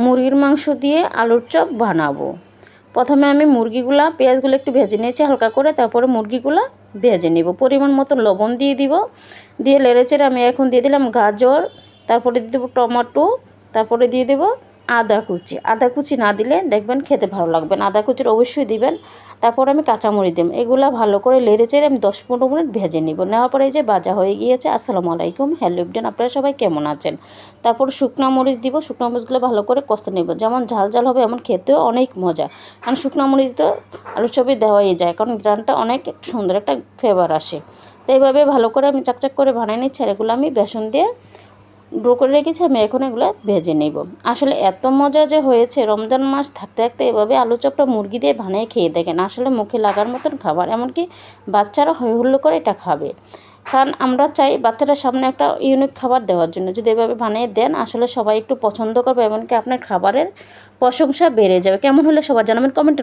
মুরগির মাংস দিয়ে আলুর চপ বানাবো। প্রথমে আমি মুরগিগুলা পেঁয়াজগুলো একটু ভেজে নিয়েছি হালকা করে, তারপরে মুরগিগুলা ভেজে নিব। পরিমাণ মতো লবণ দিয়ে দিব, দিয়ে নেড়েচেড়ে আমি এখন দিয়ে দিলাম গাজর, তারপরে দিয়ে দেবো টমেটো, তারপরে দিয়ে দেবো আদা কুচি। আদা কুচি না দিলে দেখবেন খেতে ভালো লাগবে না, আদা কুচির অবশ্যই দিবেন। তারপর আমি কাঁচামরিচ দিলাম। এগুলা ভালো করে নেড়েচেড়ে আমি 10-15 মিনিট ভেজে নিব। নেওয়ার পরে এই যে ভাজা হয়ে গিয়েছে। আসসালামু আলাইকুম, হ্যালো এভরিওয়ান, আপনারা সবাই কেমন আছেন? তারপর শুকনো মরিচ দিব, শুকনো মরিচগুলো ভালো করে কষতে নেব। যেমন ঝাল ঝাল হবে এমন খেতেও অনেক মজা, কারণ শুকনো মরিচ তো আলুর চপে দেওয়াই যায়, কারণ গ্রানটা অনেক সুন্দর একটা ফ্লেভার আসে। তো এইভাবে ভালো করে আমি চাকচাক করে বানিয়ে নিচ্ছি। আর এগুলো আমি বেসন দিয়ে ড্রো করে রেখেছি, আমি এখন এগুলো ভেজে নেব। আসলে এত মজা যে হয়েছে, রমজান মাস থাকতে থাকতে এভাবে আলু চপটা মুরগি দিয়ে বানিয়ে খেয়ে দেখেন, আসলে মুখে লাগার মতন খাবার। এমনকি বাচ্চারা হই হুল্লো করে এটা খাবে, কারণ আমরা চাই বাচ্চাটার সামনে একটা ইউনিক খাবার দেওয়ার জন্য। যদি এভাবে বানিয়ে দেন আসলে সবাই একটু পছন্দ করবে, এমনকি আপনার খাবারের প্রশংসা বেড়ে যাবে। কেমন হলে সবার জানাবেন কমেন্টে।